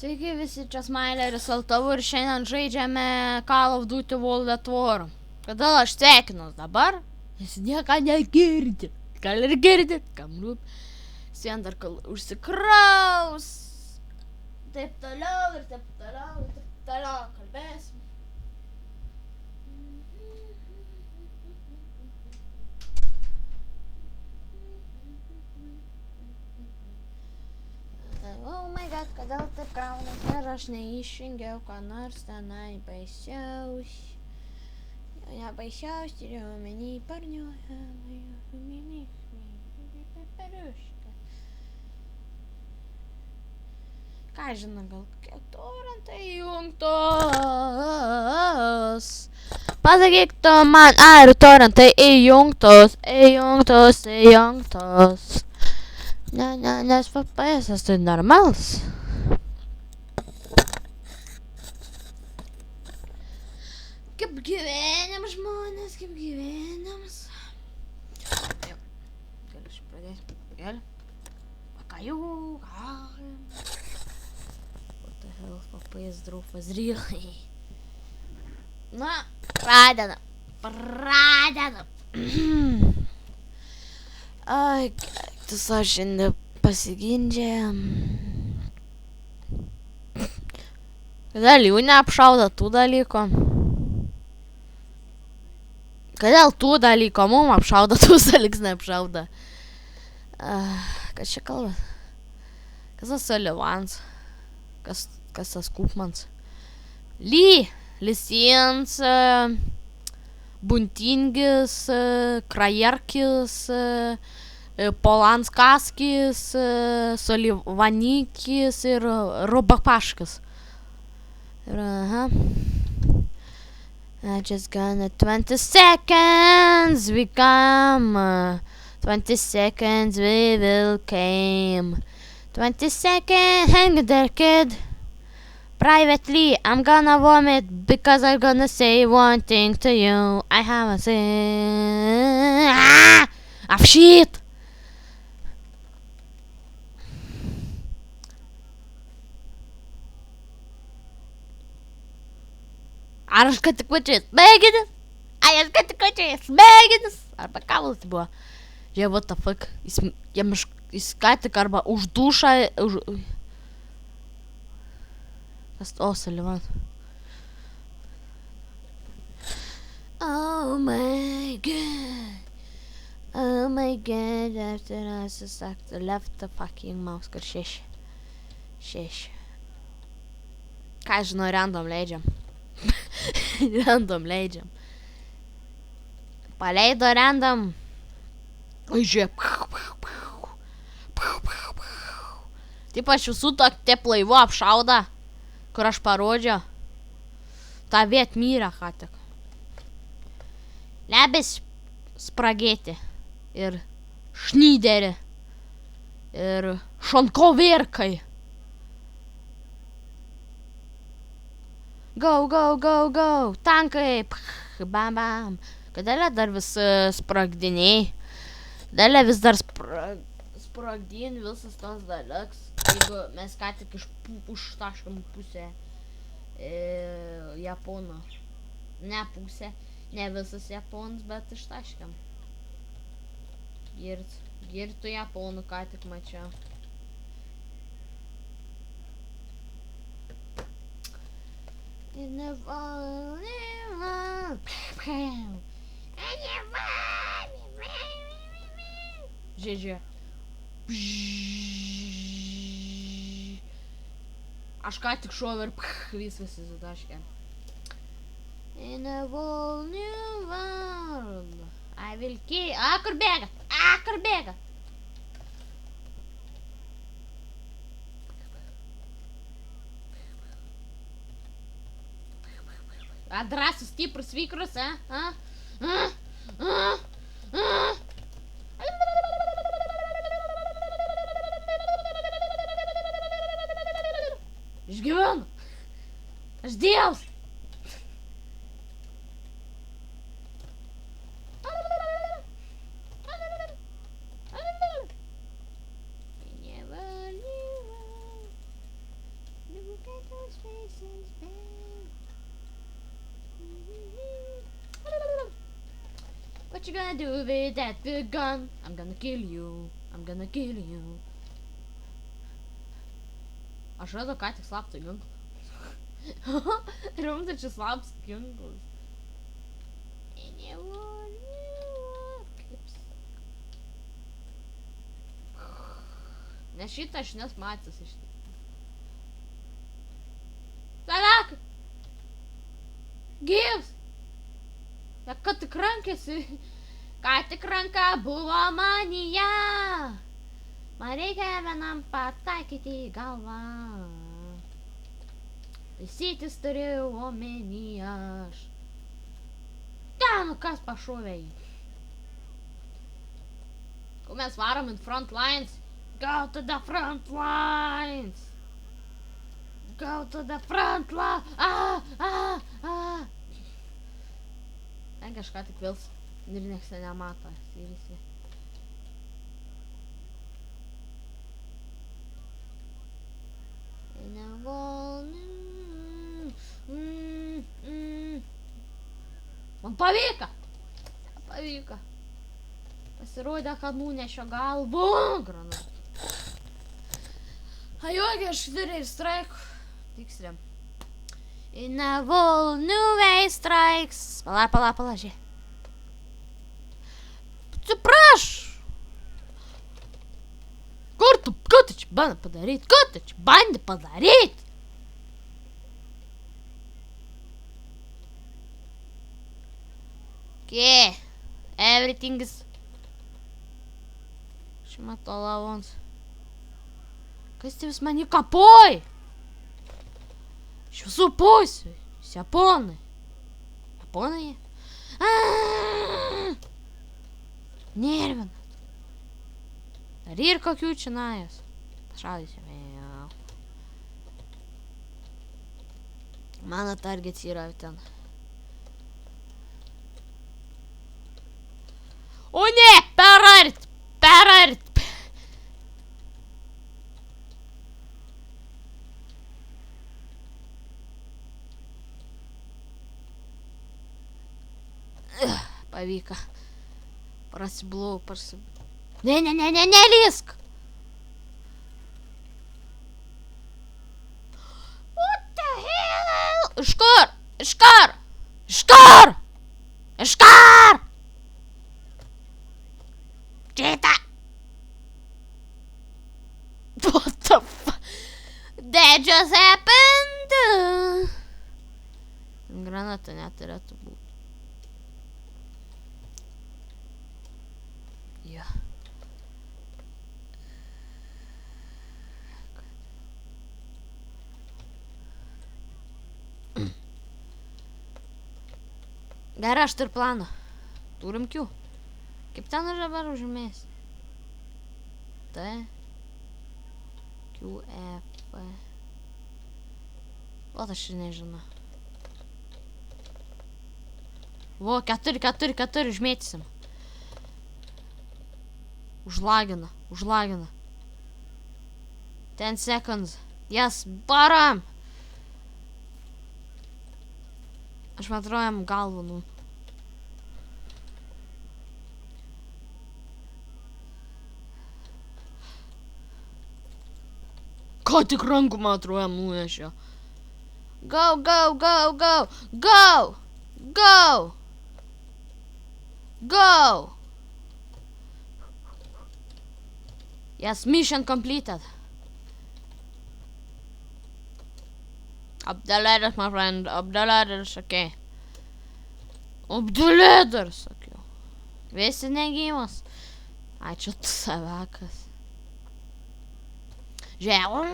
Sveiki visi, čia Smaileris Altavu ir šiandien žaidžiame Call of Duty World at War. Kodėl aš sveikinuos dabar? Jūs nieką negirdit. Gal ir girdit, kam rūp. Vien dar kol užsikraus. Taip toliau ir taip toliau ir taip toliau kalbėsim. Oh my god, kodėl taip kraunas ir aš neišjungiau, ką nors tenai baisiaus. Nebaisiaus, turiu omeny parniuoja, omeny periuška. Ką žinau, gal torrentai įjungtos. Pasakyk tu man, ar torrentai įjungtos. Nes FPS tai normalus. Kaip gyvenam žmonės, kaip gyvenams. Jau, gal aš pradėsiu. Gal? Ką? What the hell, FPS draufas really? Na, pradedam. Ai, tu savo šiandien pasigindžiam. Kodėl jų neapšauda tų dalykų? Kodėl tų dalykų mum apšauda, tų dalyks neapšauda? Kas čia kalba? Kas tas Sullivans? Kas tas Koopmans? Lysins, Buntingis, Krajerkis, Polanskaskis, Sullivanikis ir Rubapaškas. Just gonna 20 seconds we come, 20 seconds we will came, 20 seconds hang there kid. Privately, I'm gonna vomit because I'm gonna say one thing to you. I haven't said shit. Ar aš ką tik vačiai smegenis? Aš ką tik vačiai smegenis? Arba kavas buvo. Žiūrėjau, what the fuck. Jis ką tik arba už dušą. Sullivan. Oh my god, after I sucked the left the fucking mouse, kur 6. Ką žinau, random leidžiam. Paleido random. Oi, žiūrėk. Taip aš visų taip laivu apšauda. Kur aš parodžiau. Ta viet myrą ką tik. Lebis spragėti. Ir šnyderį. Ir šonkovirkai. Go. Tankai. Bam. Kodėl dar vis spragdiniai. Kodėl vis dar spragdin visas tos dalyks. Jeigu mes ką tik užtaškam pusę Japono. Ne pusę, ne visas Japonas, bet ištaškam. Girtų Japonų ką tik mačiau. Žiūrėk. Aš ką tik šovė ir viskas įsitaškė. In a whole new world I will kill. Kur bėga? Drąsus, stiprus, vikrus, Išgyvenu. Aš dievs. What you gonna do with that big gun? I'm gonna kill you. I'm gonna kill you. Aš rado ką tik slaptą ginklą. Rimtai čia slaptas ginklas. Nes šitą aš nesmatęs iš tai. Salak! Gyvs! Ką tik rankėsi? Ką tik ranka buvo manyje? Man reikia vienam pataikyti į galvą. Taisytis turėjau omenyje aš. Ten, kas pašovė jį? Kol mes varom in front lines. Go to the front lines! Go to the front line! Ten kažką tik vils. Ir nieks nemato. Seriously. Man pavyko! Pavyko. Pasirodė, kad nunešio galvų granatą. Ajogė, aš ir strike. Tiksliam. In a wall, new way strikes. Pala, žiūrėk. Atsipraš! Ką tu čia bandai padaryt? Okay, everything is... Šimata lavons. Kas tai vis mani kapoj? Iš visų pusių. Jūs japonai. Japonai? Nervinat. Dar ir kokių čia najas. Pašaudysime. Mano targets yra ten. O ne! Perart! Pavyko. Prasiblau. Nelysk! What the hell? Iškar! Čita! What the fuck? That just happened! Granata neturėtų būti. Jo. Gerai, aš turiu planą. Turim Q. Kaip ten aš dabar užmėsiu? T. Q, F. O, aš ir nežinau. Vo, 4 užmėtysim. Užlagina. 10 seconds. Yes, baram! Aš matrojam galvą, nu. Ką tik rankų matrojam nunešė. Go! Yes, mission completed. Up the ladders, my friend. Up the ladders, okay. Up the ladders, sakiau. Visi negyvas. Ai, čia savekas. Žiūrėk.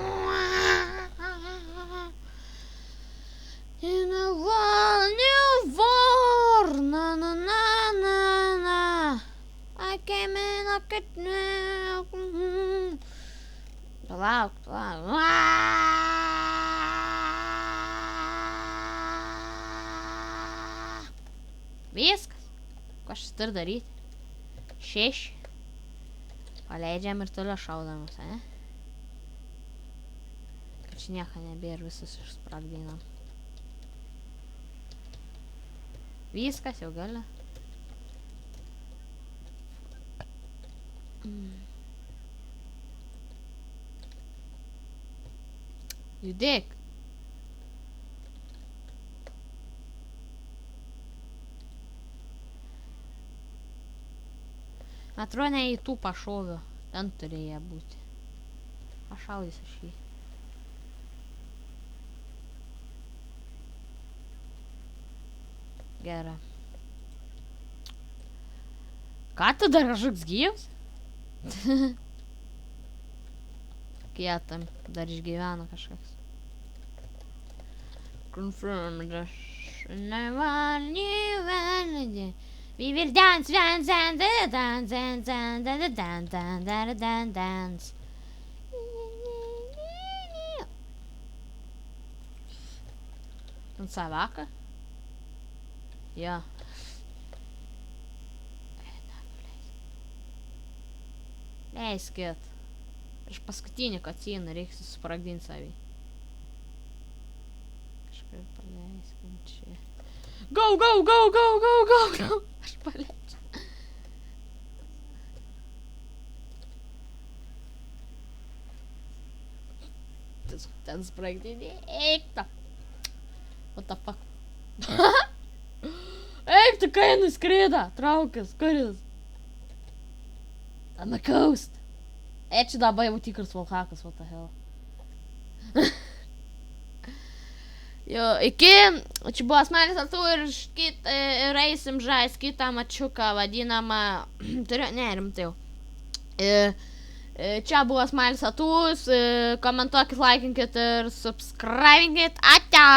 In a wall, new war. Na. I came in like it now. Palauk. Viskas. Ko aš turiu daryti? 6. Paleidžiam ir toliau šaudamus, ne? Kad čia nieko nebėra, visus išsprogdinam. Viskas jau gali. Judėk. Atrodo, ne į tų pašovių. Ten turėjo būti. Pašaudys aš jį. Gerai. Ką tu dar kažkoks gyvas? Kietam, dar išgyveno kažkas. Confirm this. We will dance, dance, dance, dance, dance, dance, dance, dance, dance, dance. Dansa vaca? Ja. Leiskit. Prieš paskutinį kociną reiks susprogdint savį. Kažkaip paleiskim čia. Go, go, go, go, go, go, go. Aš paleidžiu. Ten sprogdinį. Eikta. What the fuck? Eik, tu kai nuskrido. Traukas, kuris? On the coast. Čia dabar jau tikras valhakas, what the hell. Jo, iki, čia buvo Smilis Atu ir eisim žais kitą mačiuką vadinamą, ne, rimtai jau. Čia buvo Smilis Atus, komentuokit, laikinkit ir subscribinkit, atia!